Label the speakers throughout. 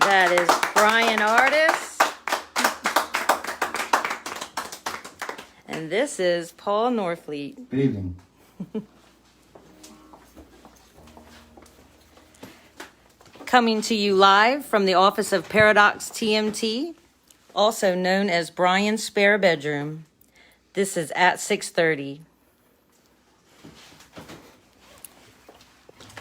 Speaker 1: That is Brian Artis. And this is Paul Norfleet.
Speaker 2: Good evening.
Speaker 1: Coming to you live from the office of Paradox TMT, also known as Brian's Spare Bedroom. This is at 6:30.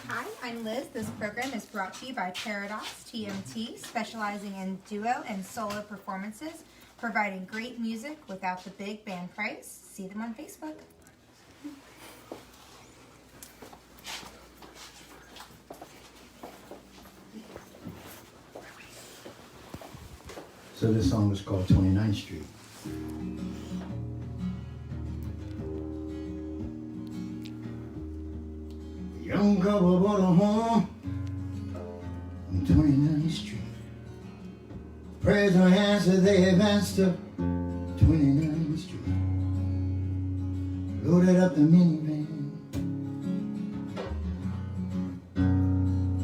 Speaker 3: Hi, I'm Liz. This program is brought to you by Paradox TMT, specializing in duo and solo performances, providing great music without the big band price. See them on Facebook.
Speaker 2: So this song was called 29th Street. A young couple bought a home on 29th Street. Prayers were answered, they advanced to 29th Street. Loaded up the minivan,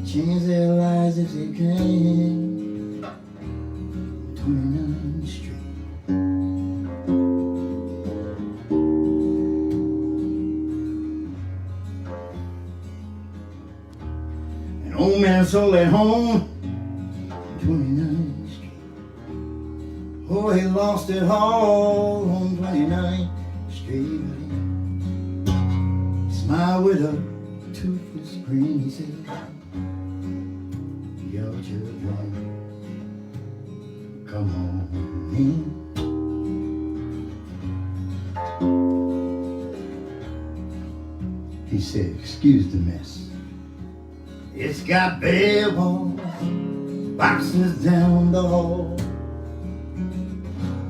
Speaker 2: changed their lives if they can. 29th Street. An old man sold at home, 29th Street. Oh, he lost it all on 29th Street. He smiled with a toothless grin. He said, "Your children, come on in." He said, "Excuse the mess. It's got bare walls, boxes down the hall,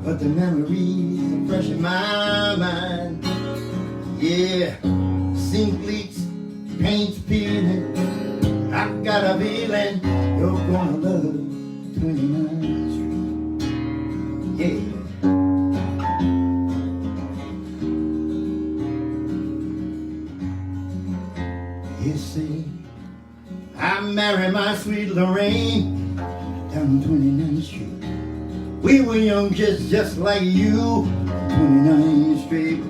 Speaker 2: but the memories are fresh in my mind. Yeah, sink leaks, paint's peeling. I got a feeling you're gonna love 29th Street. Yeah. You see, I married my sweet Lorraine down 29th Street. We were young kids just like you, 29th Street.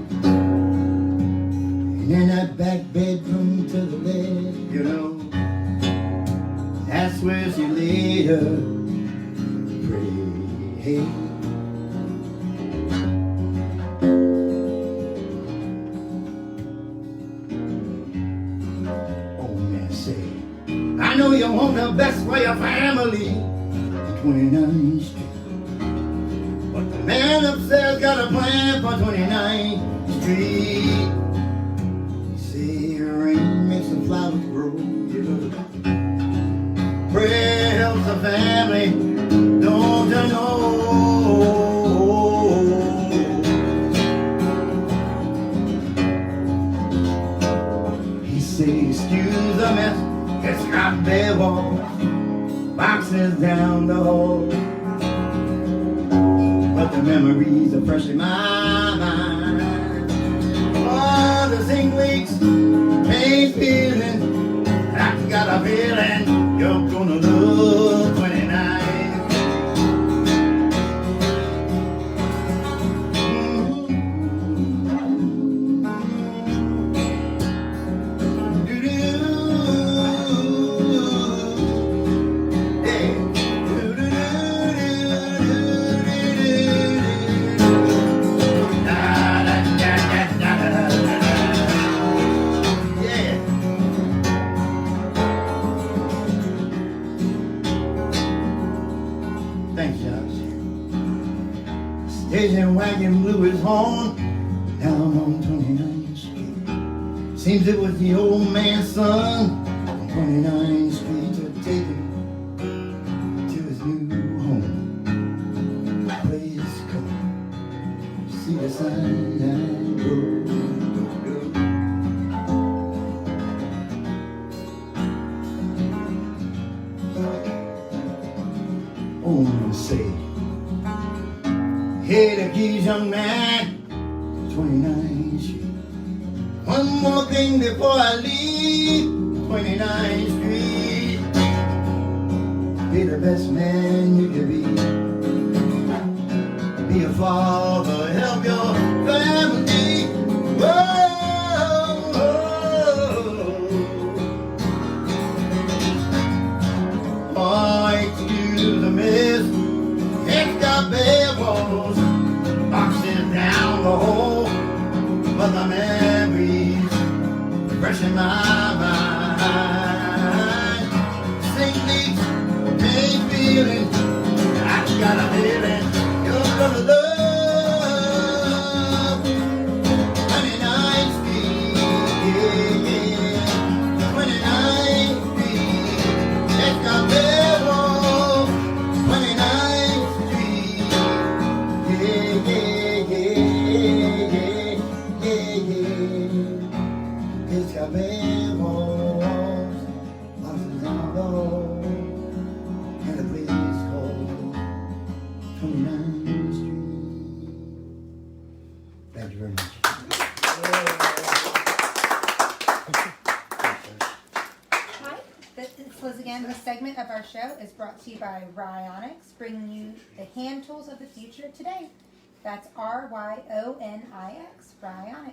Speaker 2: And in that back bedroom to the left, you know, that's where she laid her pretty head. Old man said, "I know you want the best for your family, 29th Street. But the man upstairs got a plan for 29th Street. He say rain makes the flowers grow, you know. Prayer helps the family, don't you know?" He say, "Excuse the mess, it's got bare walls, boxes down the hall, but the memories are fresh in my mind. Oh, the zinc leaks, pain's peeling. I got a feeling you're gonna love 29th. Thanks, Josh. Station wagon blew his horn down on 29th Street. Seems it was the old man's son on 29th Street to take him to his new home. Please come see the sign and go. Oh, say, hey, the keys, young man, 29th Street. One more thing before I leave 29th Street. Be the best man you can be a father, help your family. Whoa, oh, excuse the mess. It's got bare walls, boxes down the hall, but the memories fresh in my mind. Sing these pain feeling, I got a feeling you're gonna love 29th Street, yeah, yeah. 29th Street, it's got bare walls. 29th Street, yeah, yeah, yeah, yeah, yeah. It's got bare walls, boxes down the hall, and a place called 29th Street. Thank you very much.
Speaker 3: Hi, this was again the segment of our show is brought to you by Ryonix, bringing you the hand tools of the future today. That's RYONIX, Ryonix.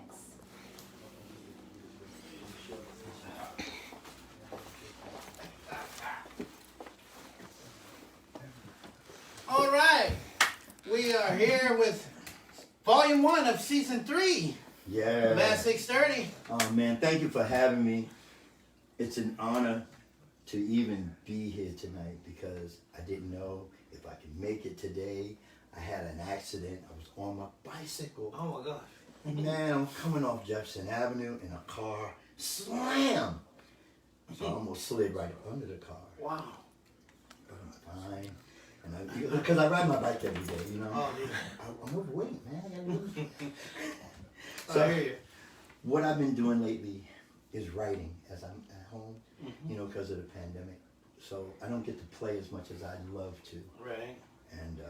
Speaker 4: All right, we are here with Volume 1 of Season 3,
Speaker 2: Yeah.
Speaker 4: last 6:30.
Speaker 2: Oh man, thank you for having me. It's an honor to even be here tonight because I didn't know if I could make it today. I had an accident. I was on my bicycle.
Speaker 4: Oh my gosh.
Speaker 2: And man, I'm coming off Jefferson Avenue in a car. Slam! So I almost slid right up under the car.
Speaker 4: Wow.
Speaker 2: But I'm fine. And because I ride my bike every day, you know.
Speaker 4: Oh, yeah.
Speaker 2: I'm overweight, man. I gotta lose.
Speaker 4: I hear you.
Speaker 2: What I've been doing lately is writing as I'm at home, you know, because of the pandemic. So I don't get to play as much as I'd love to.
Speaker 4: Right.
Speaker 2: And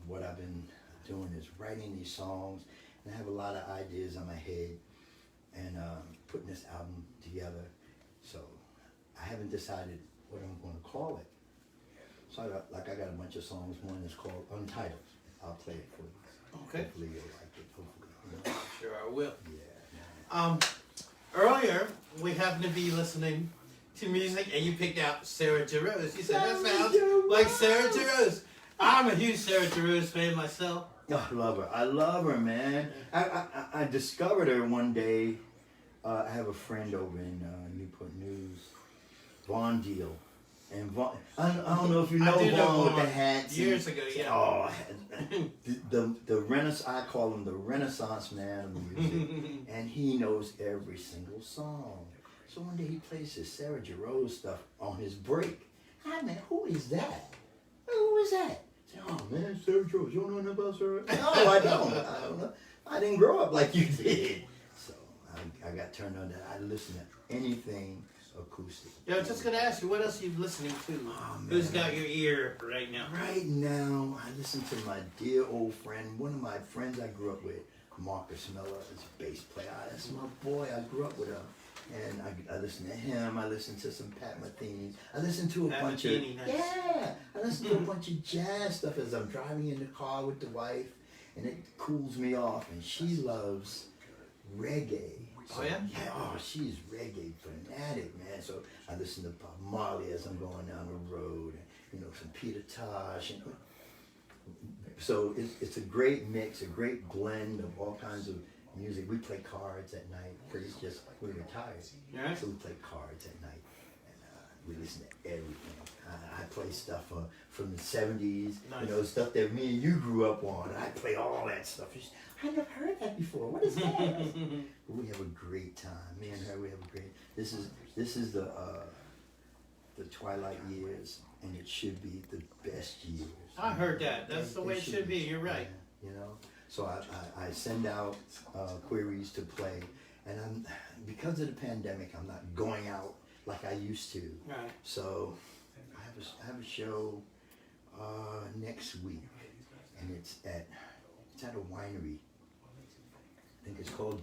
Speaker 2: what I've been doing is writing these songs, and I have a lot of ideas on my head, and putting this album together. So I haven't decided what I'm going to call it. So I got a bunch of songs. One is called Untitled. I'll play it for you.
Speaker 4: Okay.
Speaker 2: Hopefully you'll like it. Hopefully. You know?
Speaker 4: Sure I will.
Speaker 2: Yeah.
Speaker 4: Earlier, we happened to be listening to music, and you picked out Sarah Jarosz. You said, that sounds like Sarah Jarosz. I'm a huge Sarah Jarosz fan myself.
Speaker 2: Oh, I love her. I love her, man. I discovered her one day. I have a friend over in Newport News, Vaughn Deal. And Vaughn, I don't know if you know
Speaker 4: I do know
Speaker 2: Vaughn with the
Speaker 4: Vaughn.
Speaker 2: hats.
Speaker 4: Years ago, yeah.
Speaker 2: Oh, the Renaissance. I call him the Renaissance man of music, and he knows every single song. So one day he plays his Sarah Jarosz stuff on his break. I mean, who is that? Who is that? I say, oh man, Sarah Jarosz. You don't know nothing about Sarah? No, I don't. I don't know. I didn't grow up like you did. So I got turned on that. I listen to anything acoustic.
Speaker 4: Yeah, I was just going to ask you, what else are you listening to?
Speaker 2: Oh, man.
Speaker 4: Who's got your ear right now?
Speaker 2: Right now, I listen to my dear old friend, one of my friends I grew up with, Marcus Miller, is a bass player. That's my boy. I grew up with him. And I listen to him. I listen to some Pat Metheny. I listen to a bunch of
Speaker 4: Metheny, nice.
Speaker 2: yeah. I listen to a bunch of jazz stuff as I'm driving in the car with the wife, and it cools me off. And she loves reggae.
Speaker 4: Oh yeah?
Speaker 2: Yeah. Oh, she's reggae fanatic, man. So I listen to Bob Marley as I'm going down the road, and you know, some Peter Tosh. And so it's a great mix, a great blend of all kinds of music. We play cards at night. We're retired,
Speaker 4: Yeah.
Speaker 2: so we play cards at night, and we listen to everything. I play stuff from the '70s,
Speaker 4: Nice.
Speaker 2: you know, stuff that me and you grew up on. I play all that stuff. I never heard that before. What is that? But we have a great time. Me and her, we have a great. This is the twilight years, and it should be the best years.
Speaker 4: I heard that. That's the way it should be. You're right.
Speaker 2: Yeah, you know, so I send out queries to play, and because of the pandemic, I'm not going out like I used to.
Speaker 4: Right.
Speaker 2: So I have a show next week, and it's at a winery. I think it's called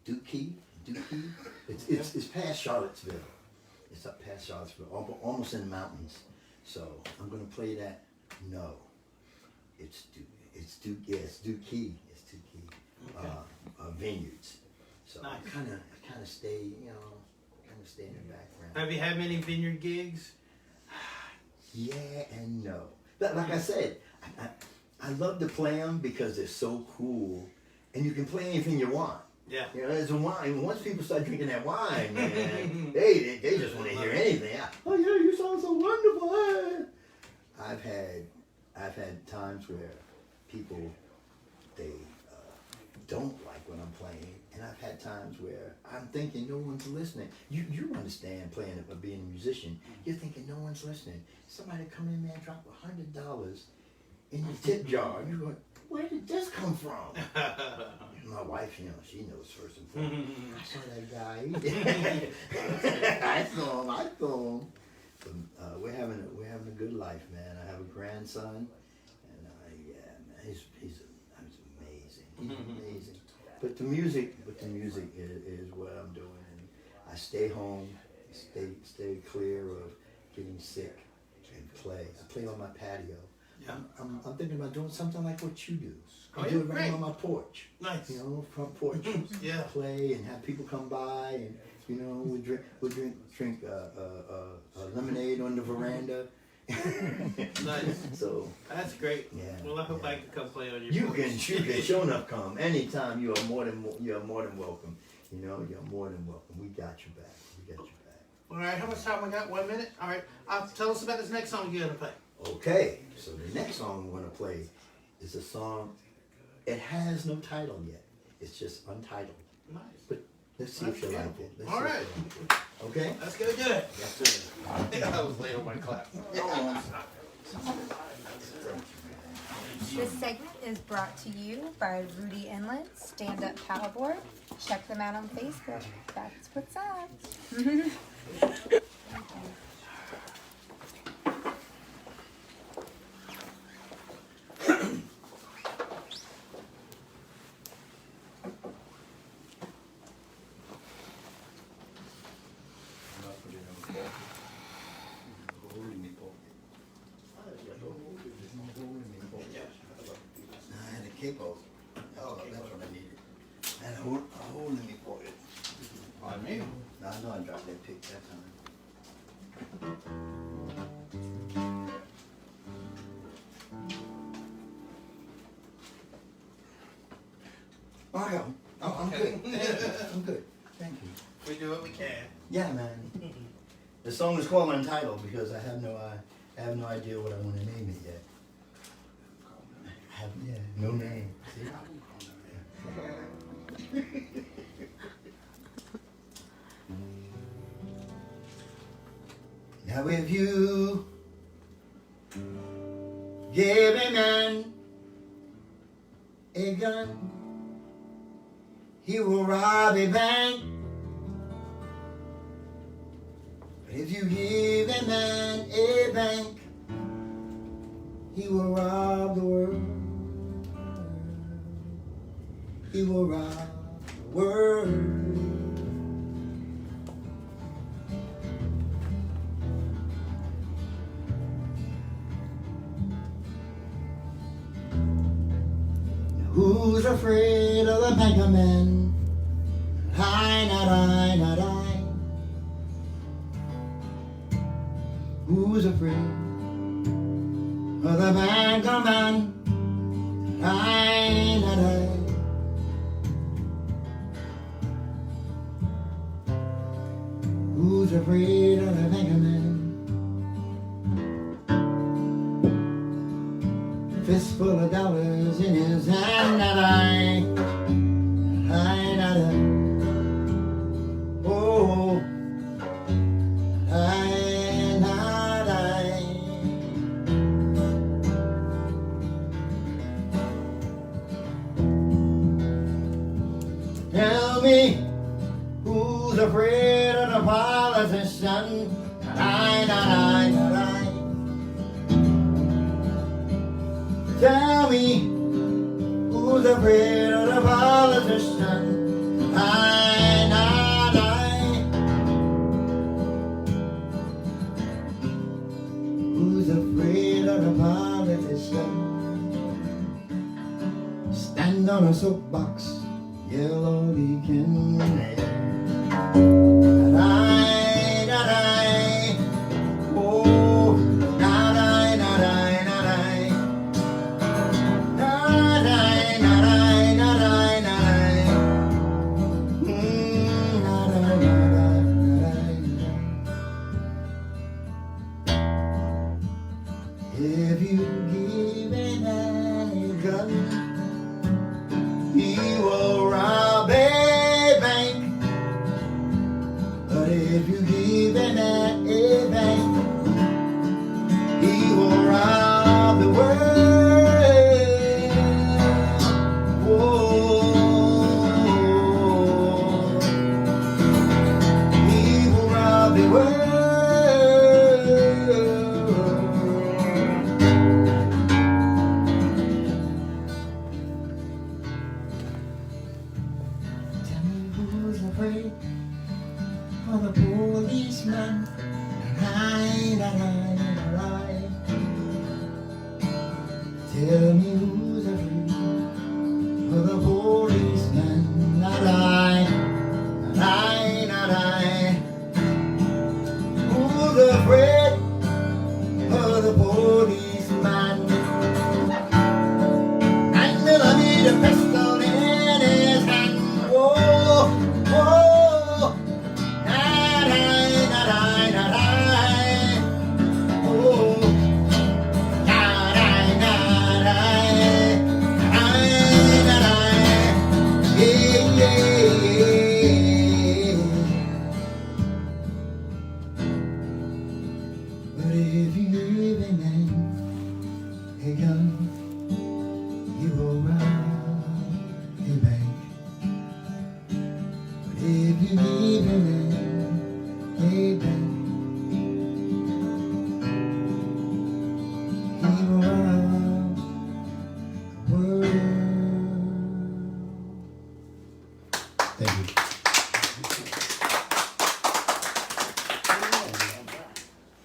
Speaker 2: Dookie. It's past Charlottesville. It's up past Charlottesville, almost in the mountains. So I'm gonna play that. No, it's Duke Key. It's Duke Key.
Speaker 4: Okay.
Speaker 2: Vineyards. So
Speaker 4: Nice.
Speaker 2: I kind of stay, stay in the background.
Speaker 4: Have you had many vineyard gigs?
Speaker 2: Yeah and no. But like I said, I love to play them because they're so cool, and you can play anything you want.
Speaker 4: Yeah.
Speaker 2: There's a wine. Once people start drinking that wine, man, they just want to hear anything. Oh yeah, you sound so wonderful. I've had times where people they don't like what I'm playing, and I've had times where I'm thinking no one's listening. You understand playing it, but being a musician, you're thinking no one's listening. Somebody come in, man, drop $100 in your tip jar, and you're going, where did this come from? My wife, she knows first and foremost. I saw that guy. I saw him. But, we're having a good life, man. I have a grandson, and man, he's amazing. He's amazing. But the music is what I'm doing, and I stay home, stay clear of getting sick, and play. I play on my patio.
Speaker 4: Yeah.
Speaker 2: I'm thinking about doing something like what you do.
Speaker 4: Oh,
Speaker 2: I do
Speaker 4: yeah,
Speaker 2: it right
Speaker 4: great.
Speaker 2: on my porch.
Speaker 4: Nice.
Speaker 2: Front porch.
Speaker 4: Yeah.
Speaker 2: Play and have people come by, and we drink lemonade on the veranda.
Speaker 4: Nice.
Speaker 2: So
Speaker 4: That's great.
Speaker 2: Yeah,
Speaker 4: Well, I hope
Speaker 2: yeah.
Speaker 4: I can come play on your
Speaker 2: you
Speaker 4: porch.
Speaker 2: can sure enough come anytime. You are more than welcome. You're more than welcome. We got your back.
Speaker 4: All right, how much time we got? 1 minute? All right, tell us about this next song you're going to play.
Speaker 2: Okay, so the next song we're gonna play is a song. It has no title yet. It's just untitled.
Speaker 4: Nice.
Speaker 2: But let's see if you like it. Let's
Speaker 4: All
Speaker 2: see if
Speaker 4: right.
Speaker 2: you like it. Okay.
Speaker 4: Let's go do it.
Speaker 2: Yes, sir.
Speaker 4: I was late on my clap.
Speaker 3: This segment is brought to you by Rudy Inlet Stand Up Paddleboard. Check them out on Facebook. That's what's up.
Speaker 2: I had a capo. Oh, that's what I needed. I had a hole in me for it.
Speaker 4: On me.
Speaker 2: I know I dropped that pick that time. Okay. I'm good. I'm good. Thank you.
Speaker 4: We do what we can.
Speaker 2: Yeah, man. The song is called Untitled because I have no idea what I want to name it yet. I have no name. See? Now if you give a man a gun, he will rob a bank. But if you give a man a bank, he will rob the world. He will rob the world. Who's afraid of the banker man? I, not I, not I. Who's afraid of the banker man? I, not I. Who's afraid of the banker man? Fistful of dollars in his hand, not I, not I. Oh, not I. Tell me, who's afraid of the politician? Not I, not I, not I. Tell me, who's afraid of the politician? I, not I. Who's politician. Stand on a soapbox, yell all he can. Da-dai, da-dai. Oh, da-dai, da-dai, da-dai. Da-dai, da-dai, da-dai, da-dai. Da-dai, da-dai, da-dai. If you give a man a gun, he will rob a bank. But if you give a man a bank, he will rob the world. Whoa. He will rob the world. Tell me who's afraid of the policeman? Tell me who's afraid of the policeman? Who's afraid of the policeman? 9mm pistol in his hand. Whoa, whoa. Oh. But if you give a man a gun, he will rob a bank. But if you give a man a bank, he will rob the world. Thank you.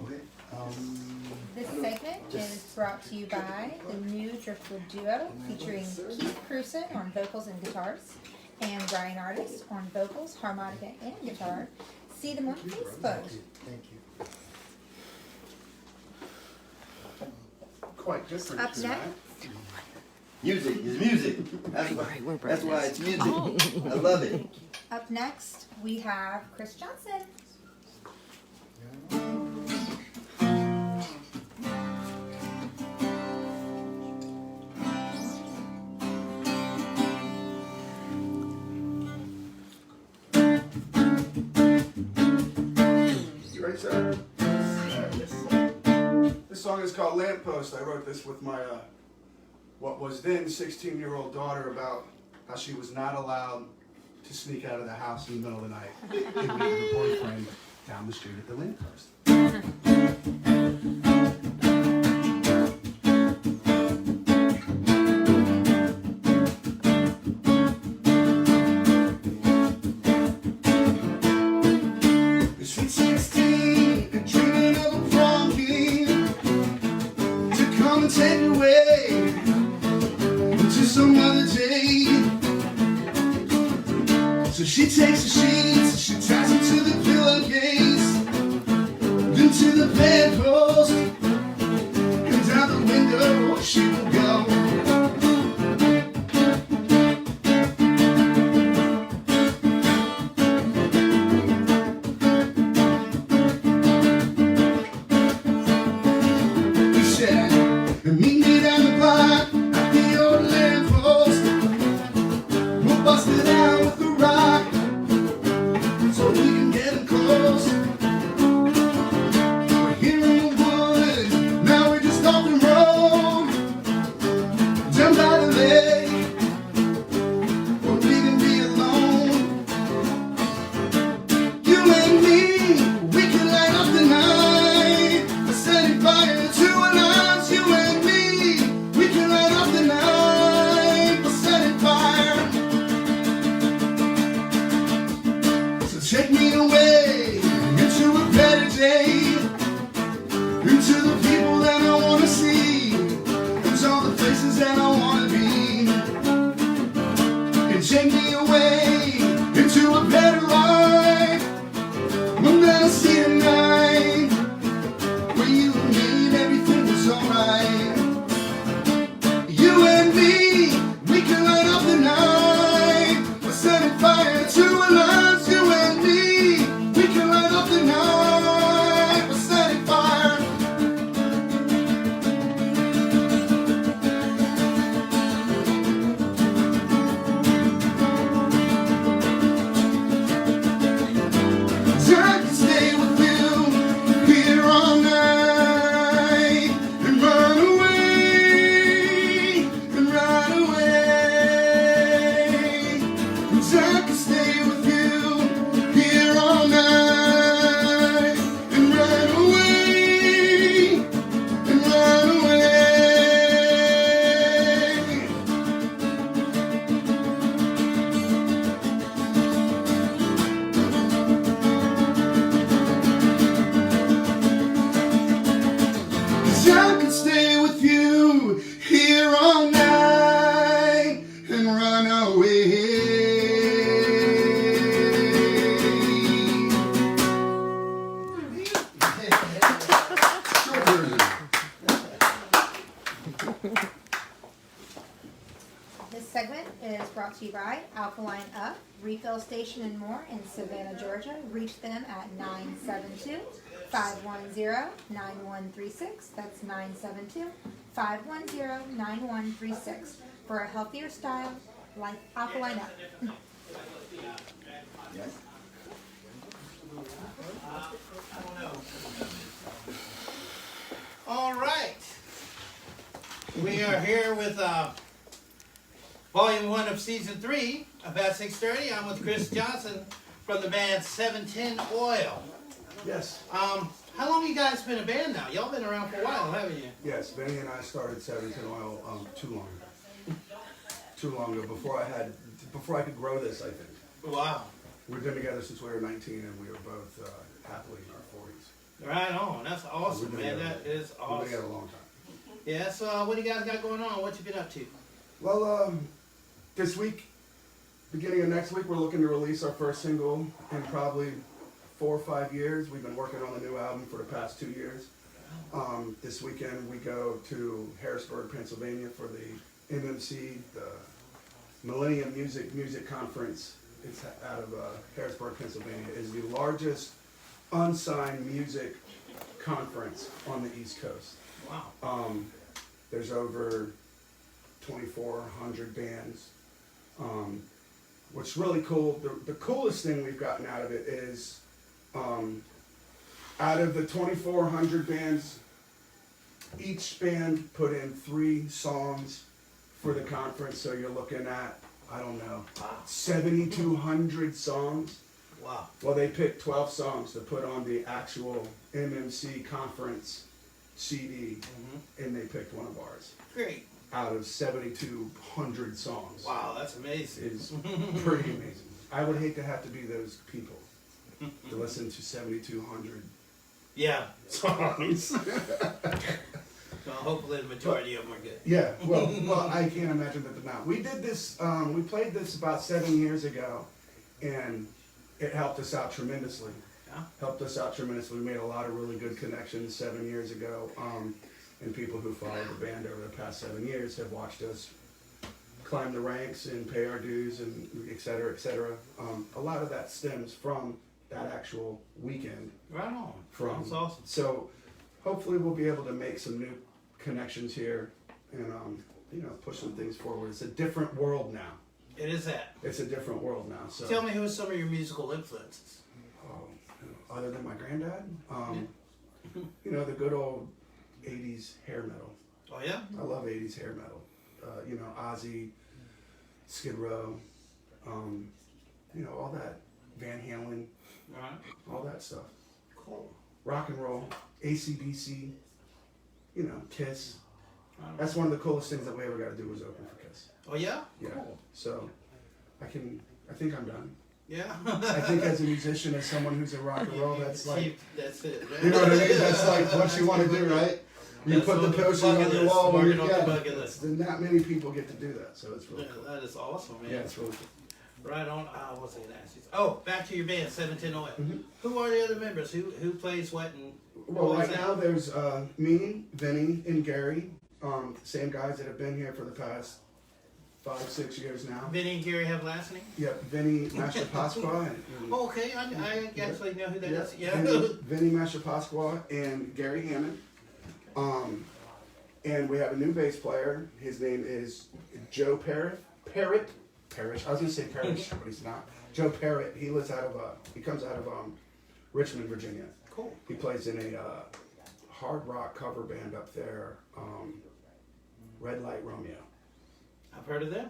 Speaker 2: Okay.
Speaker 3: This segment is brought to you by the new Driftwood duo featuring Keith Crusoe on vocals and guitars and Brian Artist on vocals, harmonica, and guitar. See them on Facebook.
Speaker 2: Thank you.
Speaker 5: Quite different
Speaker 3: Up
Speaker 5: tonight.
Speaker 3: next,
Speaker 2: Music is music. That's why it's music. I love it.
Speaker 3: up next, we have Chris Johnson.
Speaker 5: You ready, sir? This song is called Lamppost. I wrote this with my, what was then 16-year-old daughter about how she was not allowed to sneak out of the house in the middle of the night and meet her boyfriend down the street at the lamppost. Sweet 16, dreaming of a prom king to come and take away to some other day. So she takes the sheets, she ties them to the pillowcase, then to the bedpost, and down the window she will go. He said, meet me down the block at the old lamppost. We'll bust it out with a rock so we can get him close. We're here in the woods, now we're just off the road, down by the lake, where we can be alone. You and me, we can light up the night, setting fire to our lives. You and me, we can light up the night, setting fire. So take me away into a better day, into the people that I wanna see, Wish I could stay with you here all night and run away. Short version.
Speaker 3: This segment is brought to you by Alkaline Up, Refill Station and more in Savannah, Georgia. Reach them at 972-510-9136. That's 972-510-9136 for a healthier style like Alkaline Up.
Speaker 4: All right. We are here with Volume 1 of Season 3 of At 6:30. I'm with Chris Johnson from the band 710 Oil.
Speaker 5: Yes.
Speaker 4: How long have you guys been a band now? Y'all been around for a while, haven't you?
Speaker 5: Yes, Benny and I started 710 Oil too long ago, before I could grow this, I think.
Speaker 4: Wow.
Speaker 5: We've been together since we were 19 and we were both happily in our 40s.
Speaker 4: Right on. That's awesome, man. That is
Speaker 5: We've been
Speaker 4: awesome.
Speaker 5: together a long time.
Speaker 4: Yeah, so what do you guys got going on? What you been up to?
Speaker 5: Well, this week, beginning of next week, we're looking to release our first single in probably 4 or 5 years. We've been working on the new album for the past 2 years. This weekend we go to Harrisburg, Pennsylvania for the MMC, the Millennium Music Conference. It's out of Harrisburg, Pennsylvania. It is the largest unsigned music conference on the East Coast.
Speaker 4: Wow.
Speaker 5: There's over 2,400 bands. What's really cool, the coolest thing we've gotten out of it is, out of the 2,400 bands, each band put in 3 songs for the conference, so you're looking at, I don't know, 7,200 songs.
Speaker 4: Wow.
Speaker 5: Well, they picked 12 songs to put on the actual MMC conference CD, and they picked one of ours
Speaker 4: Great.
Speaker 5: out of 7,200 songs.
Speaker 4: Wow, that's amazing.
Speaker 5: It's pretty amazing. I would hate to have to be those people to listen to 7,200
Speaker 4: Yeah.
Speaker 5: songs.
Speaker 4: Well, hopefully the majority of them are good.
Speaker 5: Yeah, well, I can't imagine that they're not. We did this, we played this about 7 years ago, and it helped us out tremendously.
Speaker 4: Yeah.
Speaker 5: Helped us out tremendously. We made a lot of really good connections 7 years ago, and people who followed the band over the past 7 years have watched us climb the ranks and pay our dues and et cetera, et cetera. A lot of that stems from that actual weekend.
Speaker 4: Right on. That's awesome.
Speaker 5: So hopefully we'll be able to make some new connections here and push some things forward. It's a different world now.
Speaker 4: It is that.
Speaker 5: It's a different world now. So
Speaker 4: Tell me who are some of your musical influences?
Speaker 5: other than my granddad, the good old 80s hair metal.
Speaker 4: Oh yeah?
Speaker 5: I love 80s hair metal. Ozzy, Skid Row, all that, Van Halen,
Speaker 4: Alright.
Speaker 5: all that stuff.
Speaker 4: Cool.
Speaker 5: Rock and roll, AC/DC, Kiss.
Speaker 4: Right on.
Speaker 5: That's one of the coolest things that we ever got to do was open for Kiss.
Speaker 4: Oh yeah?
Speaker 5: Yeah.
Speaker 4: Cool.
Speaker 5: So I think I'm done.
Speaker 4: Yeah.
Speaker 5: I think as a musician, as someone who's in rock and roll, that's like,
Speaker 4: That's it. Right?
Speaker 5: you know what I mean? That's like what you want to do, right? You
Speaker 4: That's
Speaker 5: put the
Speaker 4: on the
Speaker 5: posters on
Speaker 4: bucket
Speaker 5: your
Speaker 4: list.
Speaker 5: wall.
Speaker 4: Mark
Speaker 5: When
Speaker 4: it
Speaker 5: you,
Speaker 4: off the bucket list.
Speaker 5: Not many people get to do that, so it's really cool.
Speaker 4: That is awesome, man.
Speaker 5: Yeah, it's really cool.
Speaker 4: Right on. What's I gonna ask you? Oh, back to your band, 710 Oil. Who are the other members? Who plays what? And
Speaker 5: Well,
Speaker 4: what
Speaker 5: right
Speaker 4: is that?
Speaker 5: now there's me, Vinny, and Gary. Same guys that have been here for the past 5-6 years now.
Speaker 4: Vinny and Gary have last name?
Speaker 5: Yep, Vinny Mashapasqua. And
Speaker 4: Oh, okay, I actually know who that is. Yeah.
Speaker 5: Vinny Mashapasqua and Gary Hammond. And we have a new bass player. His name is Joe Parrish. I was gonna say Parrish, but he's not. Joe Parrott. He comes out of Richmond, Virginia.
Speaker 4: Cool.
Speaker 5: He plays in a hard rock cover band up there, Red Light Romeo.
Speaker 4: I've heard of them.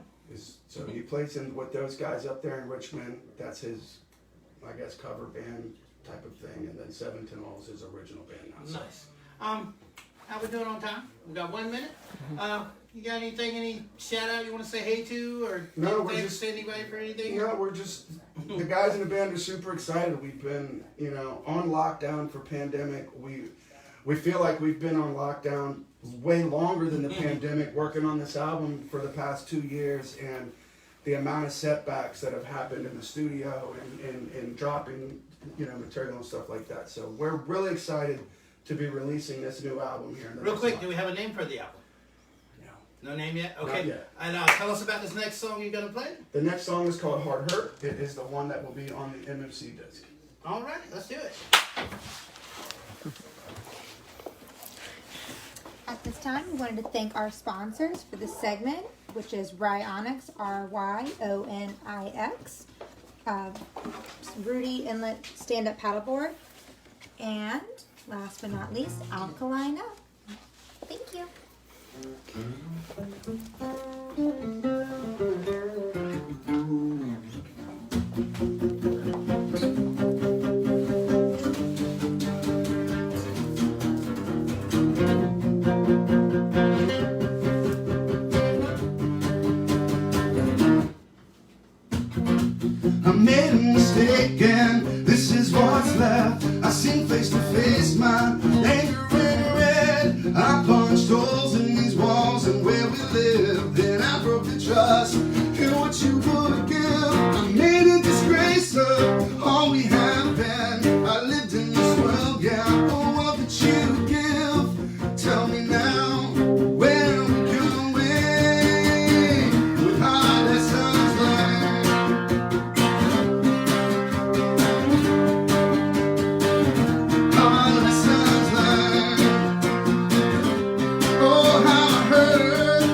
Speaker 5: So he plays in with those guys up there in Richmond. That's his, I guess, cover band type of thing. And then 710 Oil is his original band now. So.
Speaker 4: Nice. How we doing on time? We got 1 minute. You got anything, any shout out you want to say hey to, or
Speaker 5: No, we're
Speaker 4: thanks
Speaker 5: just-
Speaker 4: to anybody for anything?
Speaker 5: We're just, the guys in the band are super excited. We've been, on lockdown for pandemic. we feel like we've been on lockdown way longer than the pandemic, working on this album for the past 2 years, and the amount of setbacks that have happened in the studio and dropping, material and stuff like that. So we're really excited to be releasing this new album here.
Speaker 4: Real quick, do we have a name for the album? No name yet? Okay.
Speaker 5: Not yet.
Speaker 4: And tell us about this next song you're going to play.
Speaker 5: The next song is called Hard Hurt. It is the one that will be on the MMC disc.
Speaker 4: All right, let's do it.
Speaker 3: At this time, we wanted to thank our sponsors for this segment, which is Ryonix, RYONIX, Rudy Inlet Stand-Up Paddleboard, and last but not least, Alkalina. Thank you.
Speaker 2: I made a mistake and this is what's left. I seen face to face my anger in red. I punched holes in these walls and where we live. Then I broke the trust in what you would give. I made a disgrace of all we have been. I lived in this world, yeah. Oh, what did you give? Tell me now, where are we going with our lessons learned? Our lessons learned. Oh, how I hurt.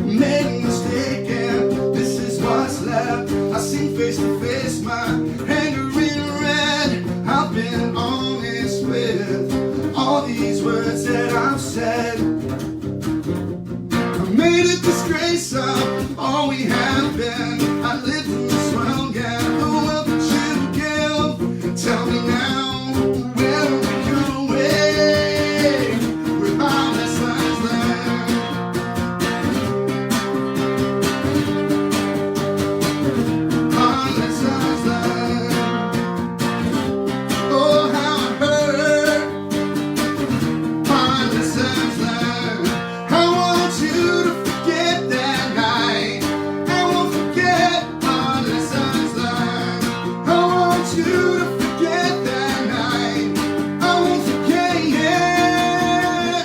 Speaker 2: Made a mistake and this is what's left. I see face to face my anger in red. I've been honest with all these words that I've said. I made a disgrace of all we have been. I lived in this world, yeah. The world that you give. Tell me now, where are we going with our lessons learned? Our lessons learned. Oh, how I hurt. Our lessons learned. I want you to forget that night. I won't forget our lessons learned. I want you to forget that night. I won't forget, yeah.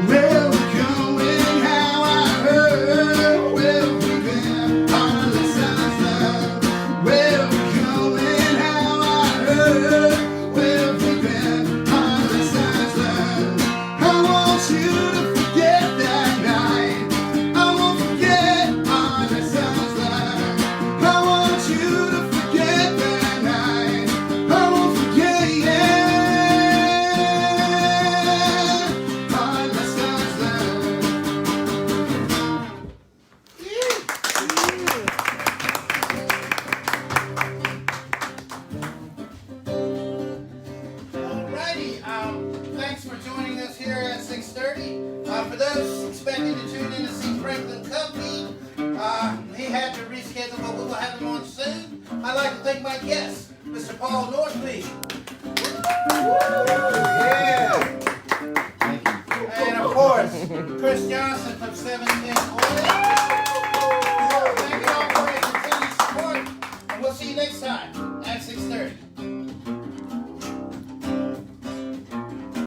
Speaker 2: Where we going, how I heard. Where we been, our lessons learned. Where we going, how I heard. Where we been, our lessons learned. I want you to forget that night. I won't forget our lessons learned. I want you to forget that night. I won't forget, yeah. Our lessons learned.
Speaker 4: Alrighty, thanks for joining us here at 6:30. For those expecting to tune in to see Franklin Covey, he had to reschedule, but we will have him on soon. I'd like to thank my guest, Mr. Paul Norfleet.
Speaker 2: Yeah.
Speaker 4: And of course, Chris Johnson from 710 Oil. Thank you all for your continued support, and we'll see you next time at 6:30.